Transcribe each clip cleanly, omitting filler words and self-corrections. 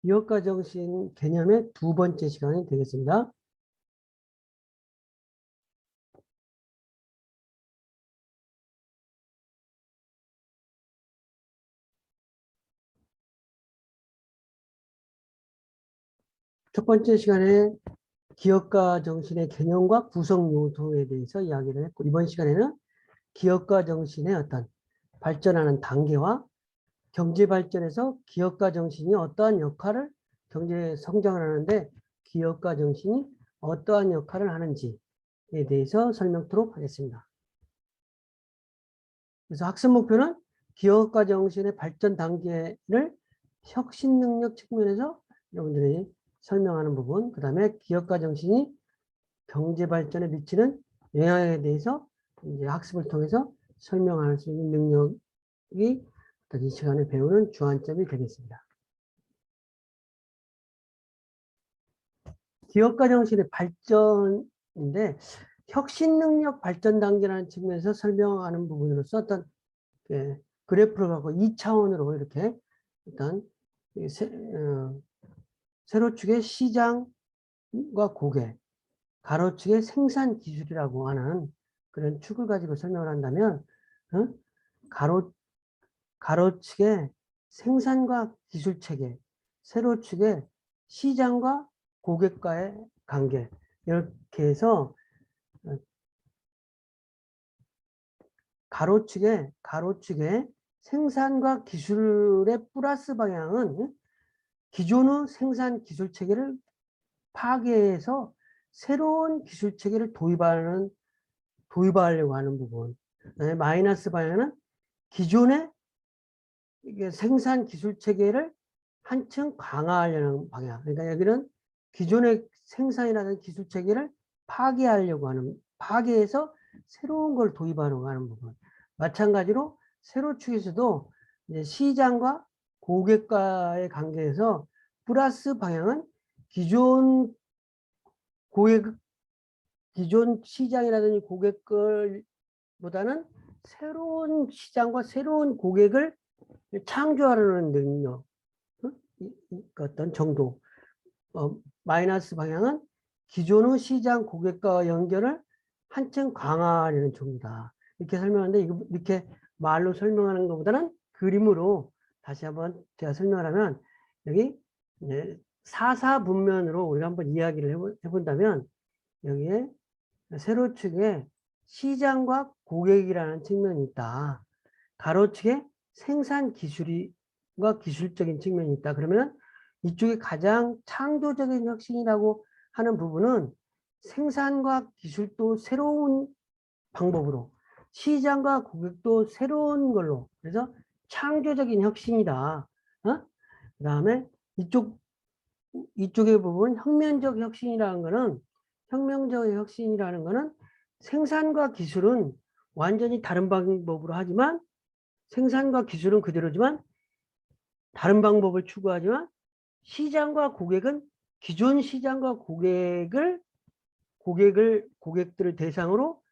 기업가 정신 개념의 두 번째 시간이 되겠습니다. 첫 번째 시간에 기업가 정신의 개념과 구성 요소에 대해서 이야기를 했고, 이번 시간에는 기업가 정신의 어떤 발전하는 단계와 경제 발전에서 기업가 정신이 어떠한 역할을 경제 성장을 하는데 기업가 정신이 어떠한 역할을 하는지에 대해서 설명토록 하겠습니다. 그래서 학습 목표는 기업가 정신의 발전 단계를 혁신 능력 측면에서 여러분들이 설명하는 부분, 그 다음에 기업가 정신이 경제 발전에 미치는 영향에 대해서 이제 학습을 통해서 설명할 수 있는 능력이 이 시간에 배우는 주안점이 되겠습니다. 기업가 정신의 발전인데 혁신 능력 발전 단계라는 측면에서 설명하는 부분으로서 어떤 그래프를 갖고 2차원으로 이렇게 일단 세로축의 시장과 고객, 가로축의 생산 기술이라고 하는 그런 축을 가지고 설명을 한다면 가로축의 생산과 기술 체계, 세로축의 시장과 고객과의 관계 이렇게 해서 가로축의 생산과 기술의 플러스 방향은 기존의 생산 기술 체계를 파괴해서 새로운 기술 체계를 도입하려고 하는 부분. 마이너스 방향은 기존의 생산 기술 체계를 한층 강화하려는 방향. 그러니까 여기는 기존의 생산이라는 기술 체계를 파괴해서 새로운 걸 도입하려고 하는 부분. 마찬가지로 세로축에서도 이제 시장과 고객과의 관계에서 플러스 방향은 기존 시장이라든지 고객들보다는 새로운 시장과 새로운 고객을 창조하려는 능력, 어떤 정도. 마이너스 방향은 기존의 시장 고객과 연결을 한층 강화하려는 쪽이다. 이렇게 설명하는데 이렇게 말로 설명하는 것보다는 그림으로 다시 한번 제가 설명을 하면 여기 이제 사사분면으로 우리가 한번 이야기를 해본다면 여기에 세로축에 시장과 고객이라는 측면이 있다. 가로축에 생산 기술과 기술적인 측면이 있다. 그러면 이쪽에 가장 창조적인 혁신이라고 하는 부분은 생산과 기술도 새로운 방법으로 시장과 고객도 새로운 걸로 그래서 창조적인 혁신이다. 그 다음에 이쪽의 부분 혁명적 혁신이라는 거는 생산과 기술은 완전히 다른 방법으로 하지만 생산과 기술은 그대로지만 다른 방법을 추구하지만 시장과 고객은 기존 시장과 고객들을 대상으로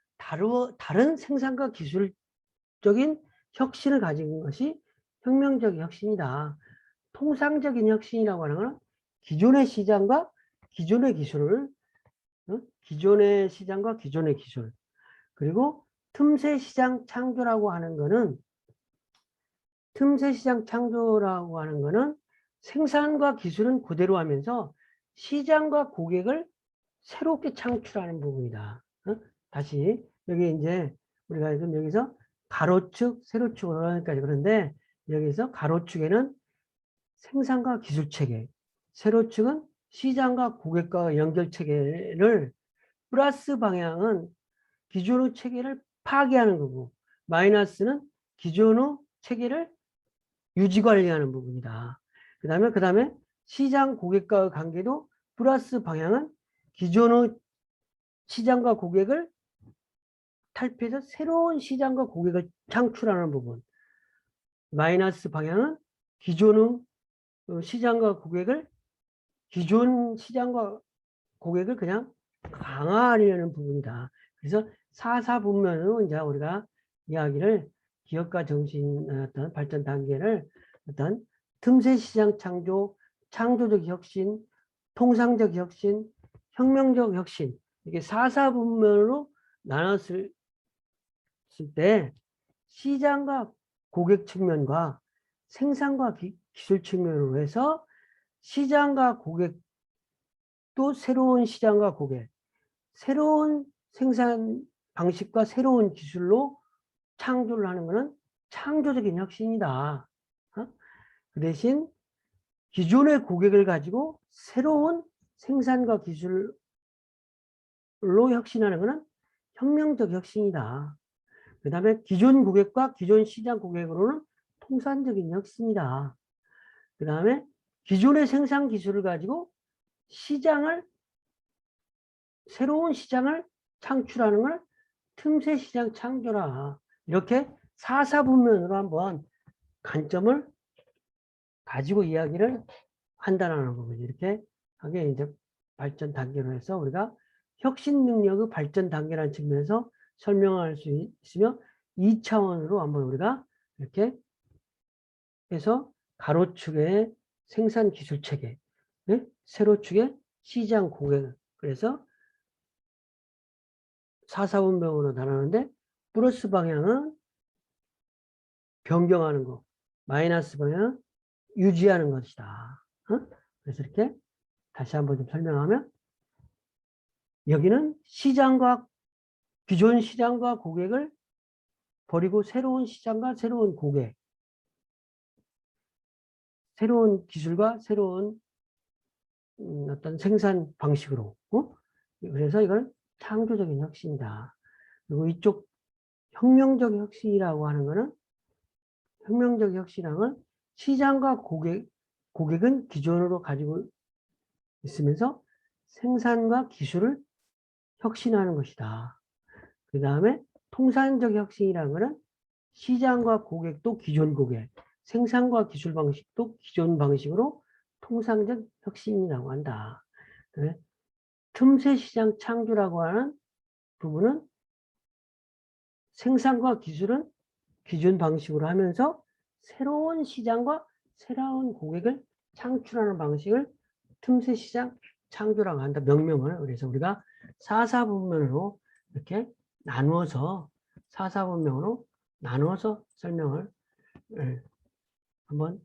다른 생산과 기술적인 혁신을 가진 것이 혁명적 혁신이다. 통상적인 혁신이라고 하는 것은 기존의 시장과 기존의 기술을 기존의 시장과 기존의 기술 그리고 틈새 시장 창조라고 하는 거는 생산과 기술은 그대로 하면서 시장과 고객을 새롭게 창출하는 부분이다. 다시 여기 이제 우리가 지금 여기서 가로축, 세로축으로 하니까 그런데 여기서 가로축에는 생산과 기술 체계, 세로축은 시장과 고객과 연결 체계를 플러스 방향은 기존의 체계를 파괴하는 거고 마이너스는 기존의 체계를 유지 관리하는 부분이다. 그 다음에 시장 고객과의 관계도 플러스 방향은 기존의 시장과 고객을 탈피해서 새로운 시장과 고객을 창출하는 부분. 마이너스 방향은 기존 시장과 고객을 그냥 강화하려는 부분이다. 그래서 사사분면으로 이제 우리가 이야기를 기업가 정신 어떤 발전 단계를 어떤 틈새 시장 창조, 창조적 혁신, 통상적 혁신, 혁명적 혁신, 이게 4사분면으로 나눴을 때 시장과 고객 측면과 생산과 기술 측면으로 해서 시장과 고객, 또 새로운 시장과 고객, 새로운 생산 방식과 새로운 기술로 창조를 하는 것은 창조적인 혁신이다. 그 대신 기존의 고객을 가지고 새로운 생산과 기술로 혁신하는 것은 혁명적 혁신이다. 그 다음에 기존 고객과 기존 시장 고객으로는 통산적인 혁신이다. 그 다음에 기존의 생산 기술을 가지고 새로운 시장을 창출하는 걸 틈새 시장 창조라. 이렇게 4사분면으로 한번 관점을 가지고 이야기를 한다는 거죠. 이렇게 하게 이제 발전 단계로 해서 우리가 혁신 능력의 발전 단계라는 측면에서 설명할 수 있으며 2차원으로 한번 우리가 이렇게 해서 가로축의 생산 기술 체계, 네? 세로축의 시장 고객, 그래서 4사분면으로 나누는데 플러스 방향은 변경하는 거, 마이너스 방향은 유지하는 것이다. 그래서 이렇게 다시 한번 좀 설명하면 여기는 기존 시장과 고객을 버리고 새로운 시장과 새로운 고객, 새로운 기술과 새로운 어떤 생산 방식으로, 그래서 이걸 창조적인 혁신이다. 그리고 이쪽 혁명적 혁신이라고 하는 것은 혁명적 혁신은 시장과 고객은 기존으로 가지고 있으면서 생산과 기술을 혁신하는 것이다. 그 다음에 통산적 혁신이라는 것은 시장과 고객도 기존 고객, 생산과 기술 방식도 기존 방식으로 통상적 혁신이라고 한다. 틈새 시장 창조라고 하는 부분은 생산과 기술은 기존 방식으로 하면서 새로운 시장과 새로운 고객을 창출하는 방식을 틈새 시장 창조라고 한다. 명명을. 그래서 우리가 4사분면으로 이렇게 나누어서 4사분면으로 나누어서 설명을 한번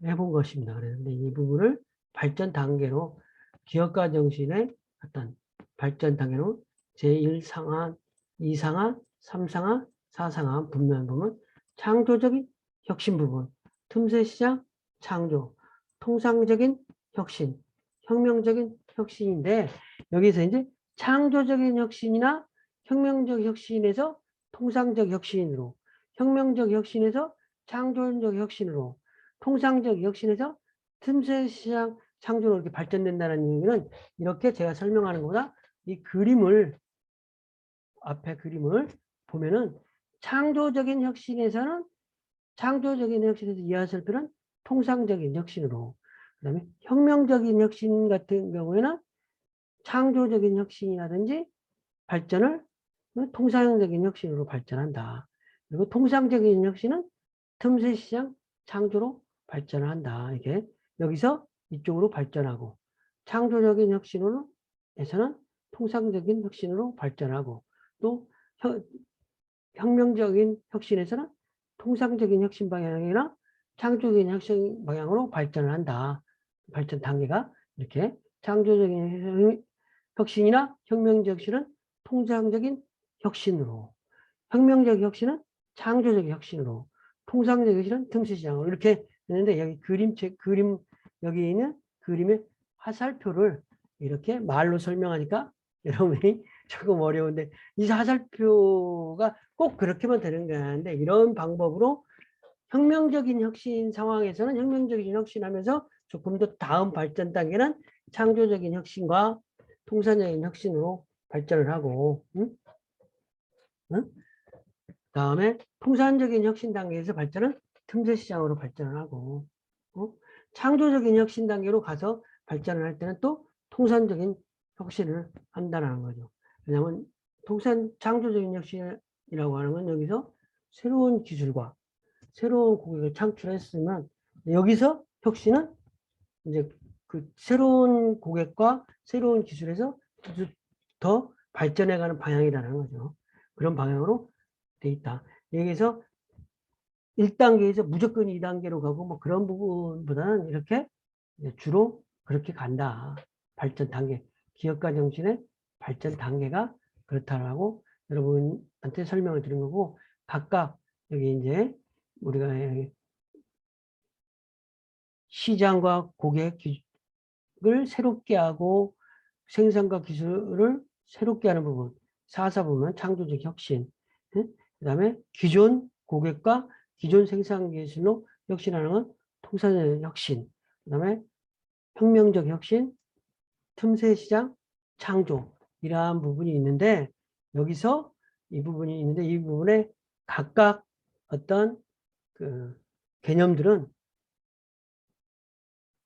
해본 것입니다. 그런데 이 부분을 발전 단계로 기업가 정신의 어떤 발전 단계로 제1상하, 2상하, 3상하, 4상하 분면 보면 창조적인 혁신 부분, 틈새 시장 창조, 통상적인 혁신, 혁명적인 혁신인데 여기서 이제 창조적인 혁신이나 혁명적 혁신에서 통상적 혁신으로, 혁명적 혁신에서 창조적 혁신으로, 통상적 혁신에서 틈새 시장 창조로 이렇게 발전된다는 얘기는 이렇게 제가 설명하는 것보다 이 그림을 앞에 그림을 보면은 창조적인 혁신에서 이해하실 필요는 통상적인 혁신으로, 그다음에 혁명적인 혁신 같은 경우에는 창조적인 혁신이라든지 발전을 통상적인 혁신으로 발전한다. 그리고 통상적인 혁신은 틈새 시장 창조로 발전을 한다. 이게 여기서 이쪽으로 발전하고 창조적인 혁신으로에서는 통상적인 혁신으로 발전하고 또 혁명적인 혁신에서는 통상적인 혁신 방향이나 창조적인 혁신 방향으로 발전을 한다. 발전 단계가 이렇게 창조적인 혁신이나 혁명적 혁신은 통상적인 혁신으로, 혁명적 혁신은 창조적 혁신으로, 통상적 혁신은 틈새 시장으로 이렇게 되는데 여기 그림 여기 있는 그림의 화살표를 이렇게 말로 설명하니까 여러분이 조금 어려운데 이 화살표가 꼭 그렇게만 되는 게 아닌데 이런 방법으로 혁명적인 혁신 상황에서는 혁명적인 혁신하면서 조금 더 다음 발전 단계는 창조적인 혁신과 통상적인 혁신으로 발전을 하고 다음에 통상적인 혁신 단계에서 발전은 틈새 시장으로 발전을 하고 창조적인 혁신 단계로 가서 발전을 할 때는 또 통상적인 혁신을 한다는 거죠. 왜냐하면 창조적인 혁신이라고 하는 건 여기서 새로운 기술과 새로운 고객을 창출했으면 여기서 혁신은 이제 그 새로운 고객과 새로운 기술에서 더 발전해가는 방향이라는 거죠. 그런 방향으로 돼 있다. 여기서 1단계에서 무조건 2단계로 가고 뭐 그런 부분보다는 이렇게 주로 그렇게 간다. 발전 단계. 기업가 정신의 발전 단계가 그렇다라고 여러분한테 설명을 드린 거고, 각각 여기 이제 우리가 시장과 고객을 새롭게 하고 생산과 기술을 새롭게 하는 부분, 4사 부분, 창조적 혁신, 그 다음에 기존 고객과 기존 생산 기술로 혁신하는 건 통산적 혁신, 그 다음에 혁명적 혁신, 틈새 시장, 창조, 이러한 부분이 있는데, 여기서 이 부분이 있는데, 이 부분에 각각 어떤 그 개념들은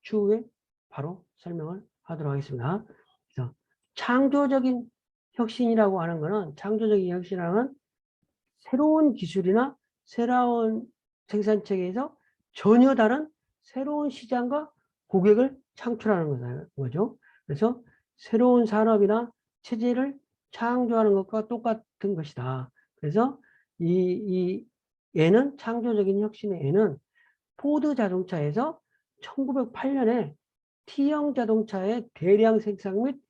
추후에 바로 설명을 하도록 하겠습니다. 그래서 창조적인 혁신이라고 하는 것은, 창조적인 혁신이라는 새로운 기술이나 새로운 생산체계에서 전혀 다른 새로운 시장과 고객을 창출하는 거죠. 그래서 새로운 산업이나 체제를 창조하는 것과 똑같은 것이다. 그래서 얘는 창조적인 혁신의 얘는 포드 자동차에서 1908년에 T형 자동차의 대량 생산 및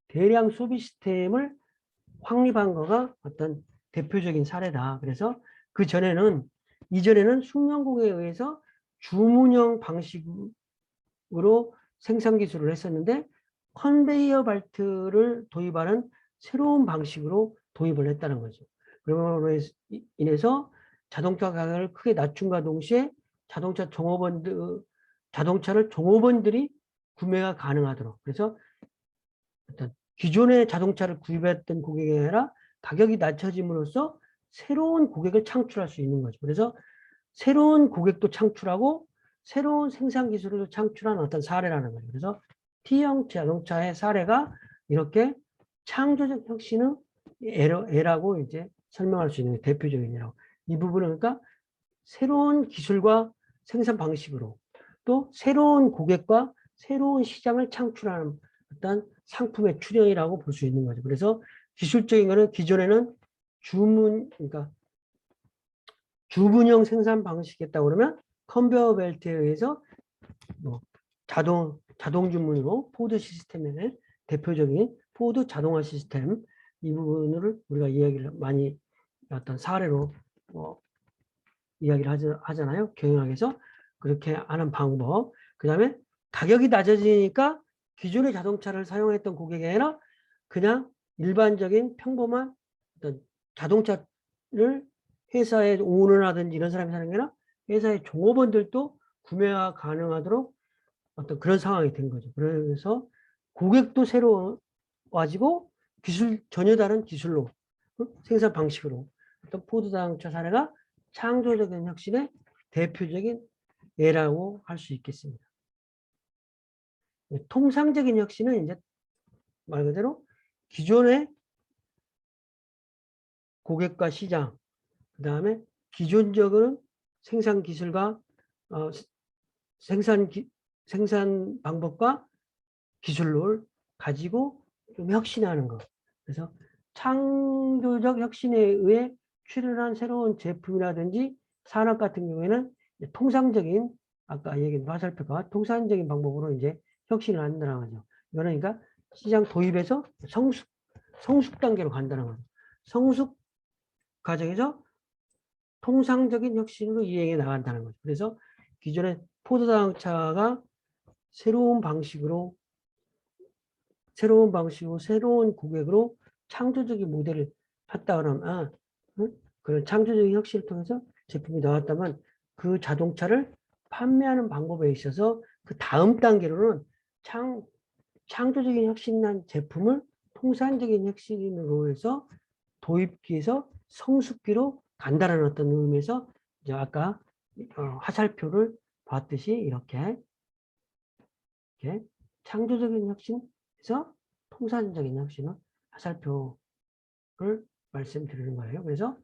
대량 소비 시스템을 확립한 거가 어떤 대표적인 사례다. 그래서 이전에는 숙련공에 의해서 주문형 방식으로 생산 기술을 했었는데, 컨베이어 벨트를 도입하는 새로운 방식으로 도입을 했다는 거죠. 그러므로 인해서 자동차 가격을 크게 낮춘과 동시에 자동차를 종업원들이 구매가 가능하도록, 그래서 어떤 기존의 자동차를 구입했던 고객이 아니라 가격이 낮춰짐으로써 새로운 고객을 창출할 수 있는 거죠. 그래서 새로운 고객도 창출하고 새로운 생산 기술을 창출한 어떤 사례라는 거죠. 그래서 T형 자동차의 사례가 이렇게 창조적 혁신의 애라고 이제 설명할 수 있는 대표적인 예라고. 이 부분은 그러니까 새로운 기술과 생산 방식으로 또 새로운 고객과 새로운 시장을 창출하는 어떤 상품의 출현이라고 볼 수 있는 거죠. 그래서 기술적인 거는 기존에는 그러니까 주문형 생산 방식이었다고 그러면 컨베어 벨트에 의해서 뭐 자동 주문으로 포드 시스템의 대표적인 포드 자동화 시스템, 이 부분을 우리가 이야기를 많이 어떤 사례로 이야기를 하잖아요. 경영학에서 그렇게 하는 방법. 그 다음에 가격이 낮아지니까 기존의 자동차를 사용했던 고객이 아니라 그냥 일반적인 평범한 어떤 자동차를 회사에 오너라든지 이런 사람이 사는 게 아니라 회사의 종업원들도 구매가 가능하도록 어떤 그런 상황이 된 거죠. 그래서 고객도 새로워지고 전혀 다른 기술로, 생산 방식으로 어떤 포드 자동차 사례가 창조적인 혁신의 대표적인 예라고 할 수 있겠습니다. 통상적인 혁신은 이제 말 그대로 기존의 고객과 시장, 그 다음에 기존적인 생산 기술과 생산 방법과 기술을 가지고 좀 혁신하는 것. 그래서 창조적 혁신에 의해 출현한 새로운 제품이라든지 산업 같은 경우에는 통상적인, 아까 얘기한 화살표가 통상적인 방법으로 이제 혁신을 한다는 거죠. 이거는 그러니까 시장 도입에서 성숙 단계로 간다는 거죠. 성숙 과정에서 통상적인 혁신으로 이행해 나간다는 거죠. 그래서 기존의 포드 자동차가 새로운 방식으로 새로운 고객으로 창조적인 모델을 했다 그러면 그런 창조적인 혁신을 통해서 제품이 나왔다면 그 자동차를 판매하는 방법에 있어서 그 다음 단계로는 창조적인 혁신한 제품을 통상적인 혁신으로 해서 도입기에서 성숙기로 간다는 어떤 의미에서 이제 아까 화살표를 봤듯이 이렇게 창조적인 혁신에서 통상적인 혁신은 화살표를 말씀드리는 거예요. 그래서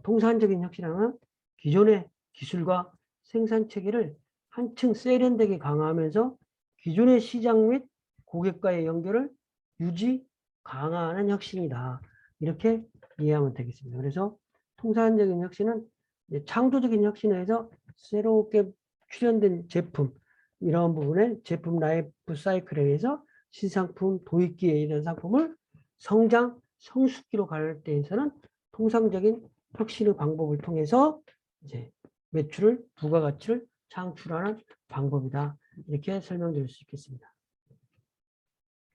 통상적인 혁신은 기존의 기술과 생산 체계를 한층 세련되게 강화하면서 기존의 시장 및 고객과의 연결을 유지, 강화하는 혁신이다. 이렇게 이해하면 되겠습니다. 그래서 통상적인 혁신은 창조적인 혁신에서 새롭게 출현된 제품, 이런 부분에 제품 라이프 사이클에 의해서 신상품, 도입기에 이런 상품을 성장, 성숙기로 갈 때에서는 통상적인 혁신의 방법을 통해서 이제 매출을, 부가가치를 창출하는 방법이다. 이렇게 설명드릴 수 있겠습니다.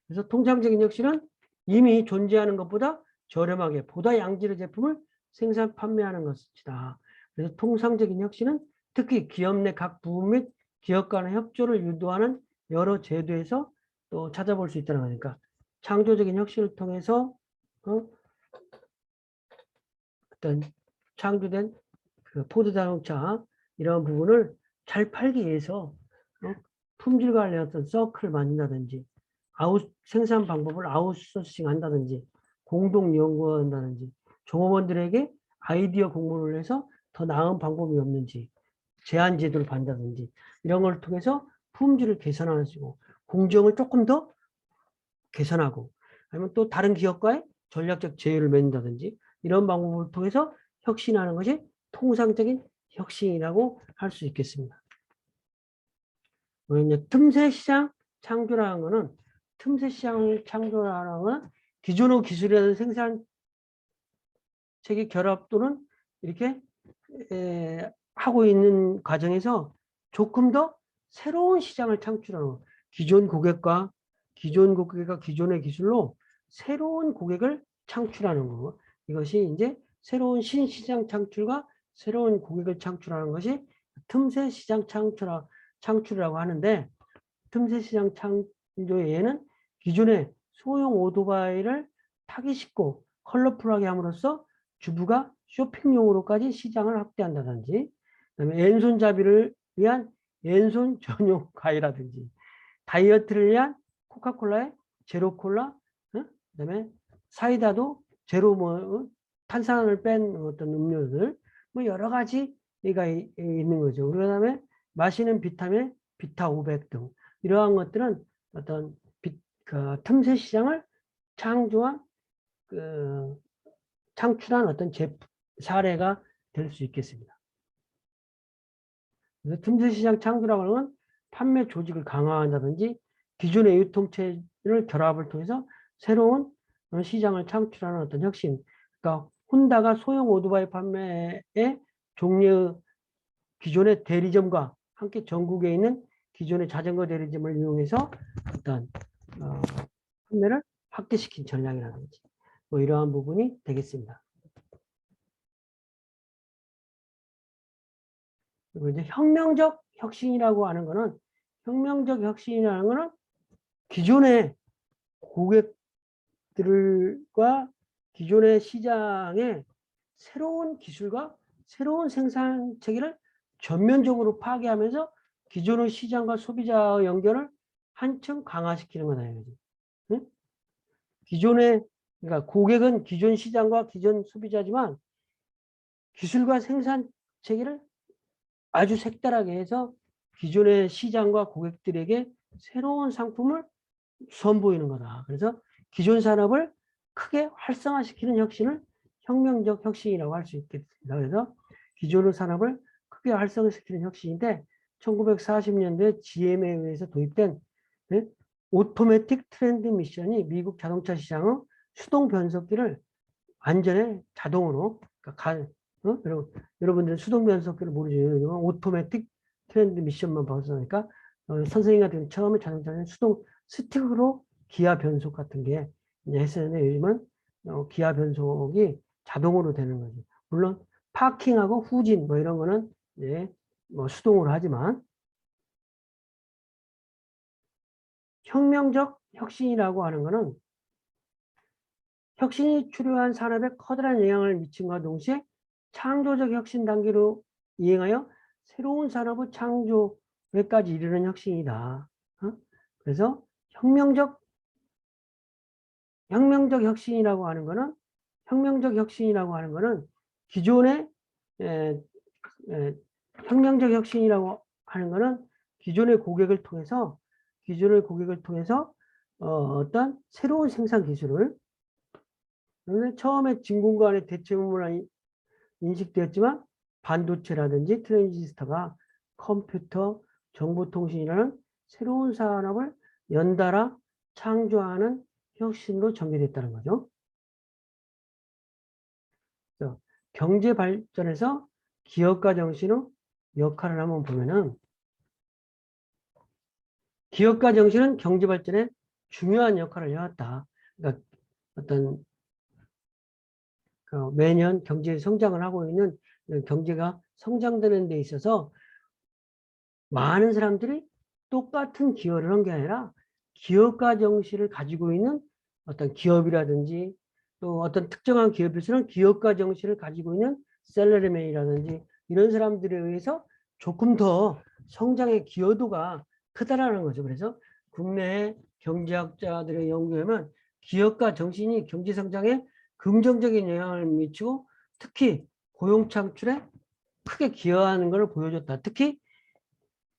그래서 통상적인 혁신은 이미 존재하는 것보다 저렴하게 보다 양질의 제품을 생산, 판매하는 것이다. 그래서 통상적인 혁신은 특히 기업 내 각 부분 및 기업 간의 협조를 유도하는 여러 제도에서 또 찾아볼 수 있다는 거니까 창조적인 혁신을 통해서 어떤 창조된 그 포드 자동차 이런 부분을 잘 팔기 위해서 품질 관련 어떤 서클을 만든다든지 생산 방법을 아웃소싱 한다든지 공동 연구한다든지 종업원들에게 아이디어 공모를 해서 더 나은 방법이 없는지 제한 제도를 받는다든지 이런 걸 통해서 품질을 개선하시고 공정을 조금 더 개선하고 아니면 또 다른 기업과의 전략적 제휴를 맺는다든지 이런 방법을 통해서 혁신하는 것이 통상적인 혁신이라고 할 수 있겠습니다. 틈새 시장 창조라는 것은 틈새 시장 창조라는 것은 기존의 기술이라든 생산 체계 결합 또는 이렇게 하고 있는 과정에서 조금 더 새로운 시장을 창출하는 기존 고객과 기존의 기술로 새로운 고객을 창출하는 거. 이것이 이제 새로운 신시장 창출과 새로운 고객을 창출하는 것이 틈새 시장 창출이라고 하는데 틈새 시장 창조에는 기존의 소형 오토바이를 타기 쉽고 컬러풀하게 함으로써 주부가 쇼핑용으로까지 시장을 확대한다든지 그다음에 왼손잡이를 위한 왼손 전용 과일이라든지 다이어트를 위한 코카콜라의 제로콜라 그다음에 사이다도 제로 탄산을 뺀 어떤 음료들 뭐 여러 가지가 있는 거죠. 그다음에 마시는 비타민 비타 500 등 이러한 것들은 어떤 그 틈새 시장을 창출한 어떤 사례가 될 수 있겠습니다. 그래서 틈새 시장 창조라고 하는 건 판매 조직을 강화한다든지 기존의 유통체를 결합을 통해서 새로운 시장을 창출하는 어떤 혁신. 그러니까 혼다가 소형 오토바이 판매의 종류의 기존의 대리점과 함께 전국에 있는 기존의 자전거 대리점을 이용해서 어떤 판매를 확대시킨 전략이라든지 뭐 이러한 부분이 되겠습니다. 그리고 이제 혁명적 혁신이라고 하는 거는 기존의 고객들과 기존의 시장에 새로운 기술과 새로운 생산 체계를 전면적으로 파괴하면서 기존의 시장과 소비자의 연결을 한층 강화시키는 거다. 응? 그러니까 고객은 기존 시장과 기존 소비자지만 기술과 생산 체계를 아주 색달하게 해서 기존의 시장과 고객들에게 새로운 상품을 선보이는 거다. 그래서 기존 산업을 크게 활성화시키는 혁신을 혁명적 혁신이라고 할 수 있겠습니다. 그래서 기존의 산업을 크게 활성화시키는 혁신인데 1940년도에 GM에 의해서 도입된 오토매틱 트랜스미션이 미국 자동차 시장의 수동 변속기를 완전히 자동으로 여러분들 수동 변속기를 모르죠. 오토매틱 트랜스미션만 봤으니까 선생님 같은 처음에 자동차는 수동 스틱으로 기아 변속 같은 게 했었는데 요즘은 기아 변속이 자동으로 되는 거죠. 물론 파킹하고 후진 뭐 이런 거는 이제 뭐 수동으로 하지만 혁명적 혁신이라고 하는 거는 혁신이 추루한 산업에 커다란 영향을 미침과 동시에 창조적 혁신 단계로 이행하여 새로운 산업의 창조에까지 이르는 혁신이다. 그래서 혁명적 혁신이라고 하는 거는 기존의 혁명적 혁신이라고 하는 거는 기존의 고객을 통해서 어떤 새로운 생산 기술을 처음에 진공관의 대체물로 인식되었지만 반도체라든지 트랜지스터가 컴퓨터, 정보통신이라는 새로운 산업을 연달아 창조하는 혁신으로 전개됐다는 거죠. 경제 발전에서 기업가 정신의 역할을 한번 보면은 기업가 정신은 경제 발전에 중요한 역할을 해왔다. 그러니까 어떤 매년 경제 성장을 하고 있는 경제가 성장되는 데 있어서 많은 사람들이 똑같은 기여를 한 게 아니라 기업가 정신을 가지고 있는 어떤 기업이라든지 또 어떤 특정한 기업에서는 기업가 정신을 가지고 있는 셀러리맨이라든지 이런 사람들에 의해서 조금 더 성장의 기여도가 크다라는 거죠. 그래서 국내 경제학자들의 연구에 보면 기업가 정신이 경제 성장에 긍정적인 영향을 미치고 특히 고용 창출에 크게 기여하는 것을 보여줬다. 특히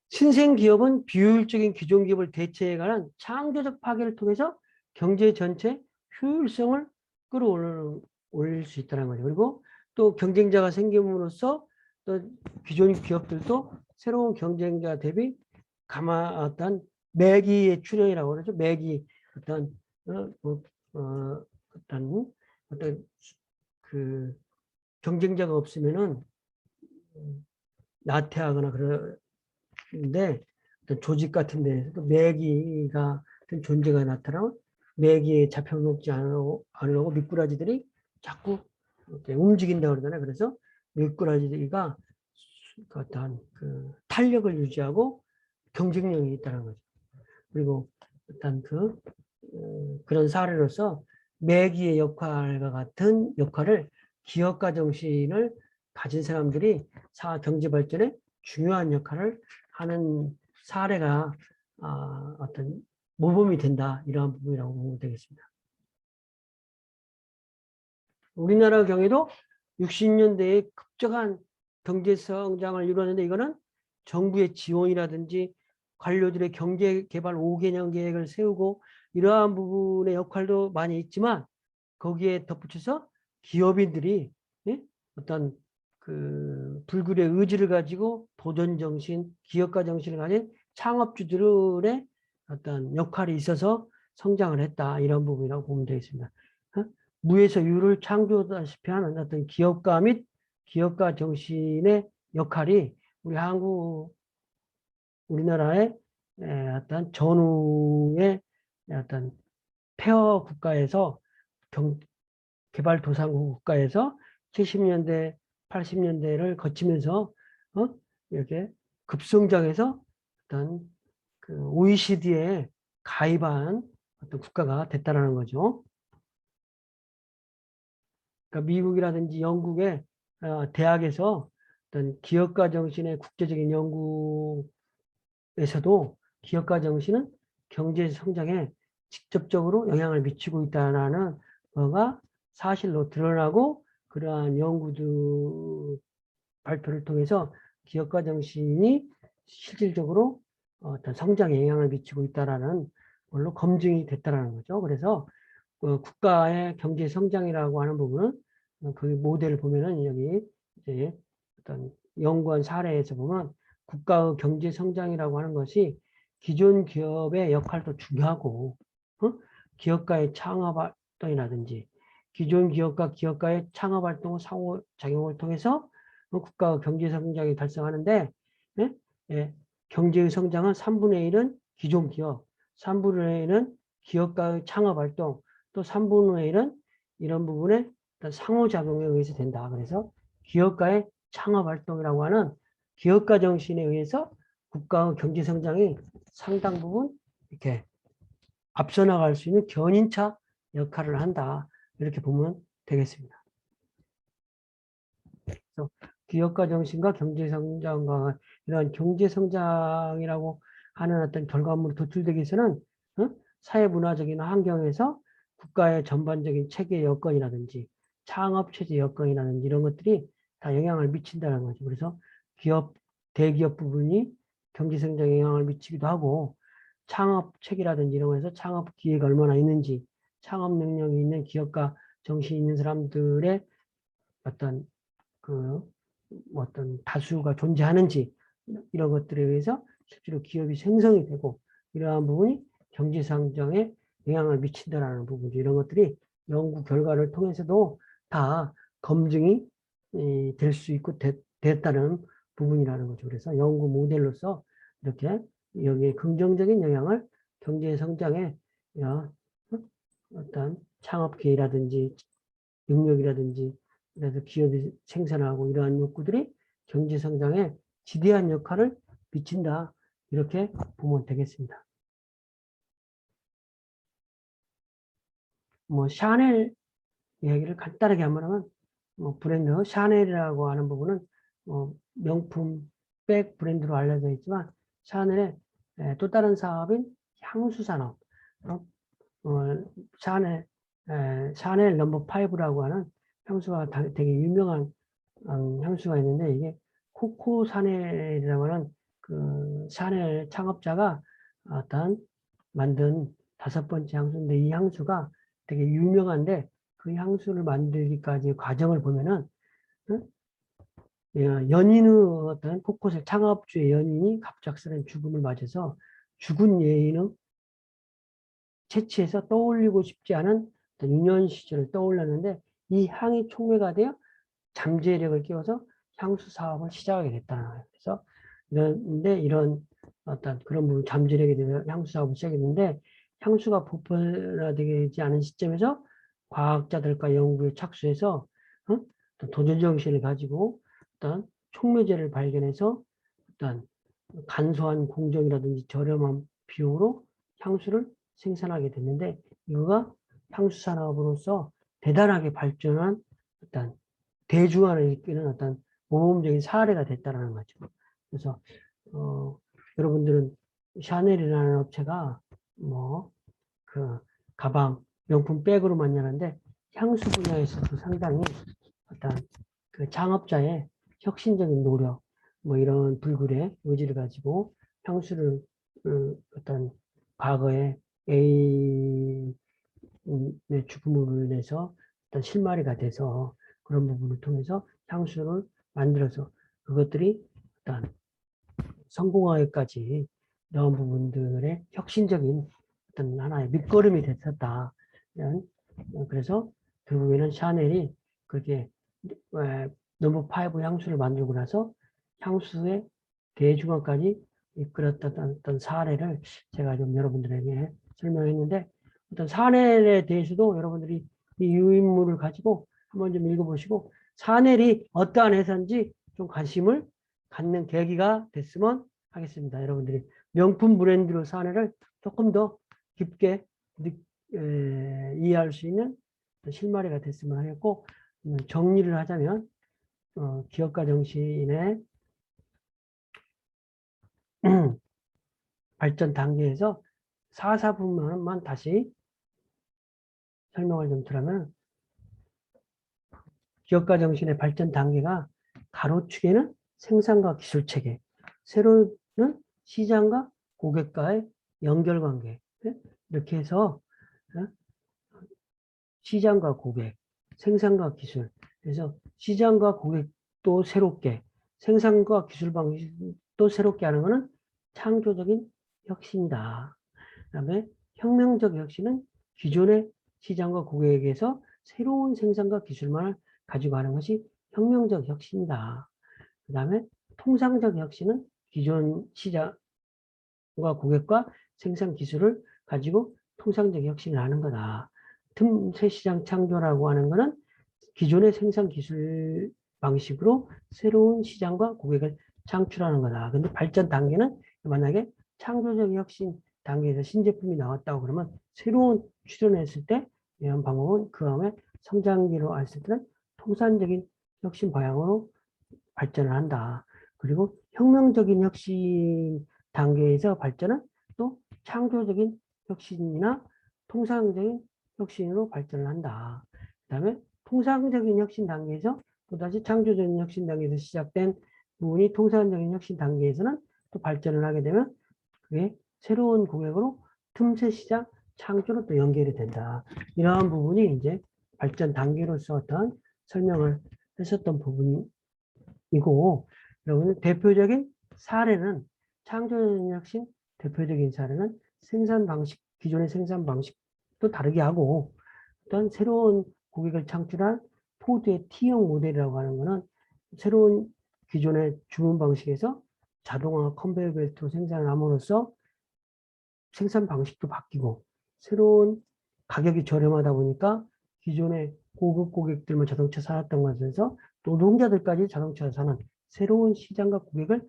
신생 기업은 비효율적인 기존 기업을 대체해 가는 창조적 파괴를 통해서 경제 전체 효율성을 끌어올릴 수 있다는 거죠. 그리고 또 경쟁자가 생김으로써 또 기존 기업들도 새로운 경쟁자 대비 어떤 매기의 출현이라고 그러죠. 매기 어떤 어떤 그 경쟁자가 없으면은 나태하거나 그런데 어떤 조직 같은 데에서도 매기가 같은 존재가 나타나면 매기에 잡혀먹지 않으려고 미꾸라지들이 자꾸 이렇게 움직인다고 그러잖아요. 그래서 미꾸라지가 어떤 탄력을 유지하고 경쟁력이 있다는 거죠. 그리고 어떤 그런 사례로서 매기의 역할과 같은 역할을 기업가 정신을 가진 사람들이 경제 발전에 중요한 역할을 하는 사례가 어떤 모범이 된다. 이러한 부분이라고 보면 되겠습니다. 우리나라 경우에도 60년대에 급격한 경제 성장을 이루었는데 이거는 정부의 지원이라든지 관료들의 경제 개발 5개년 계획을 세우고 이러한 부분의 역할도 많이 있지만 거기에 덧붙여서 기업인들이 어떤 불굴의 의지를 가지고 도전 정신, 기업가 정신을 가진 창업주들의 어떤 역할이 있어서 성장을 했다. 이런 부분이라고 보면 되겠습니다. 무에서 유를 창조하다시피 하는 어떤 기업가 및 기업가 정신의 역할이 우리나라의 어떤 전후의 어떤 폐허 국가에서 개발도상국 국가에서 70년대, 80년대를 거치면서 이렇게 급성장해서 어떤 OECD에 가입한 어떤 국가가 됐다라는 거죠. 그러니까 미국이라든지 영국의 대학에서 어떤 기업가 정신의 국제적인 연구에서도 기업가 정신은 경제 성장에 직접적으로 영향을 미치고 있다는 거가 사실로 드러나고 그러한 연구들 발표를 통해서 기업가 정신이 실질적으로 어떤 성장에 영향을 미치고 있다는 걸로 검증이 됐다는 거죠. 그래서 국가의 경제 성장이라고 하는 부분은 그 모델을 보면은 여기 이제 어떤 연구한 사례에서 보면 국가의 경제 성장이라고 하는 것이 기존 기업의 역할도 중요하고 기업가의 창업 활동이라든지 기존 기업가의 창업 활동 상호작용을 통해서 국가의 경제 성장이 달성하는데 예? 예. 경제의 성장은 3분의 1은 기존 기업, 3분의 1은 기업가의 창업 활동, 또 3분의 1은 이런 부분에 상호작용에 의해서 된다. 그래서 기업가의 창업 활동이라고 하는 기업가 정신에 의해서 국가의 경제 성장이 상당 부분 이렇게 앞서 나갈 수 있는 견인차 역할을 한다. 이렇게 보면 되겠습니다. 그래서 기업가 정신과 경제 성장과 이런 경제 성장이라고 하는 어떤 결과물을 도출되기 위해서는 사회 문화적인 환경에서 국가의 전반적인 체계 여건이라든지 창업 체제 여건이라든지 이런 것들이 다 영향을 미친다는 거죠. 그래서 대기업 부분이 경제 성장에 영향을 미치기도 하고 창업책이라든지 이런 거에서 창업 기회가 얼마나 있는지 창업 능력이 있는 기업가 정신이 있는 사람들의 어떤 그 어떤 다수가 존재하는지 이런 것들에 의해서 실제로 기업이 생성이 되고 이러한 부분이 경제 성장에 영향을 미친다라는 부분이죠. 이런 것들이 연구 결과를 통해서도 다 검증이 될 수 있고 됐다는 부분이라는 거죠. 그래서 연구 모델로서 이렇게 여기에 긍정적인 영향을 경제 성장에 어떤 창업 기회라든지 능력이라든지 그래서 기업이 생산하고 이러한 욕구들이 경제 성장에 지대한 역할을 미친다. 이렇게 보면 되겠습니다. 뭐 샤넬 이야기를 간단하게 한번 하면 브랜드 샤넬이라고 하는 부분은 명품 백 브랜드로 알려져 있지만 샤넬의 또 다른 사업인 향수 산업 샤넬 샤넬 넘버 5라고 하는 향수가 되게 유명한 향수가 있는데 이게 코코 샤넬이라고 하는 그 샤넬 창업자가 어떤 만든 5번째 향수인데 이 향수가 되게 유명한데 그 향수를 만들기까지 과정을 보면은 연인의 어떤 코코의 창업주의 연인이 갑작스런 죽음을 맞아서 죽은 여인의 채취해서 떠올리고 싶지 않은 어떤 유년 시절을 떠올렸는데 이 향이 촉매가 되어 잠재력을 끼워서 향수 사업을 시작하게 됐다는 거예요. 그래서 이런 어떤 그런 부분 잠재력에 대해서 향수 사업을 시작했는데 향수가 보편화되지 않은 시점에서 과학자들과 연구에 착수해서 도전 정신을 가지고 어떤 촉매제를 발견해서 어떤 간소한 공정이라든지 저렴한 비용으로 향수를 생산하게 됐는데 이거가 향수 산업으로서 대단하게 발전한 어떤 대중화를 이끄는 어떤 모범적인 사례가 됐다는 거죠. 그래서 여러분들은 샤넬이라는 업체가 그 가방, 명품 백으로 만드는데 향수 분야에서도 상당히 어떤 그 창업자의 혁신적인 노력, 이런 불굴의 의지를 가지고 향수를 어떤 과거에 A의 죽음으로 인해서 어떤 실마리가 돼서 그런 부분을 통해서 향수를 만들어서 그것들이 어떤 성공하기까지 이런 부분들의 혁신적인 어떤 하나의 밑거름이 됐었다. 그래서 결국에는 샤넬이 그렇게 넘버 5 향수를 만들고 나서 향수의 대중화까지 이끌었던 어떤 사례를 제가 좀 여러분들에게 설명했는데 어떤 샤넬에 대해서도 여러분들이 이 유인물을 가지고 한번 좀 읽어보시고 샤넬이 어떠한 회사인지 좀 관심을 갖는 계기가 됐으면 하겠습니다. 여러분들이 명품 브랜드로 샤넬을 조금 더 깊게 이해할 수 있는 실마리가 됐으면 하겠고 정리를 하자면 기업가 정신의 발전 단계에서 4사분만 다시 설명을 좀 드리면 기업가 정신의 발전 단계가 가로축에는 생산과 기술 체계, 세로는 시장과 고객과의 연결 관계 이렇게 해서 시장과 고객, 생산과 기술 그래서 시장과 고객도 새롭게 생산과 기술 방식도 새롭게 하는 것은 창조적인 혁신이다. 그 다음에 혁명적 혁신은 기존의 시장과 고객에게서 새로운 생산과 기술만을 가지고 하는 것이 혁명적 혁신이다. 그 다음에 통상적 혁신은 기존 시장과 고객과 생산 기술을 가지고 통상적 혁신을 하는 거다. 틈새 시장 창조라고 하는 것은 기존의 생산 기술 방식으로 새로운 시장과 고객을 창출하는 거다. 근데 발전 단계는 만약에 창조적 혁신 단계에서 신제품이 나왔다고 그러면 새로운 출현했을 때 이런 방법은 그 다음에 성장기로 왔을 때는 통산적인 혁신 방향으로 발전을 한다. 그리고 혁명적인 혁신 단계에서 발전은 또 창조적인 혁신이나 통상적인 혁신으로 발전을 한다. 그 다음에 통상적인 혁신 단계에서 또다시 창조적인 혁신 단계에서 시작된 부분이 통상적인 혁신 단계에서는 또 발전을 하게 되면 그게 새로운 고객으로 틈새 시장 창조로 또 연결이 된다. 이러한 부분이 이제 발전 단계로서 어떤 설명을 했었던 부분이고, 여러분 대표적인 사례는 창조혁신 대표적인 사례는 생산 방식, 기존의 생산 방식도 다르게 하고 어떤 새로운 고객을 창출한 포드의 T형 모델이라고 하는 것은 새로운 기존의 주문 방식에서 자동화 컨베이어 벨트로 생산을 함으로써 생산 방식도 바뀌고 새로운 가격이 저렴하다 보니까 기존의 고급 고객들만 자동차 사왔던 것에서 노동자들까지 자동차를 사는 새로운 시장과 고객을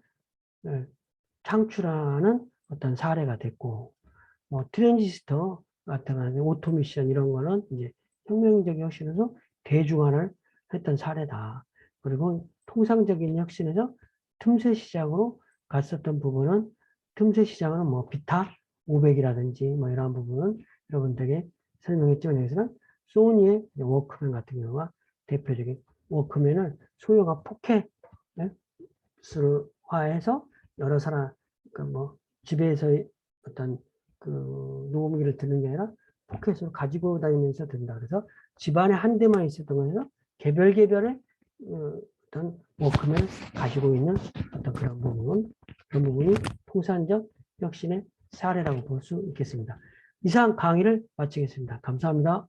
창출하는 어떤 사례가 됐고, 트랜지스터 같은 거는 오토미션 이런 거는 이제 혁명적인 혁신에서 대중화를 했던 사례다. 그리고 통상적인 혁신에서 틈새 시장으로 갔었던 부분은 틈새 시장은 뭐 비타 500이라든지 뭐 이런 부분은 여러분들에게 설명했지만 여기서는 소니의 워크맨 같은 경우가 대표적인 워크맨을 소형화 포켓 화해서 여러 사람 뭐 집에서 어떤 그 녹음기를 듣는 게 아니라 포켓으로 가지고 다니면서 듣는다. 그래서 집안에 한 대만 있었던 거에서 개별의 어떤 워크맨을 가지고 있는 어떤 그런 부분이 통산적 혁신의 사례라고 볼 수 있겠습니다. 이상 강의를 마치겠습니다. 감사합니다.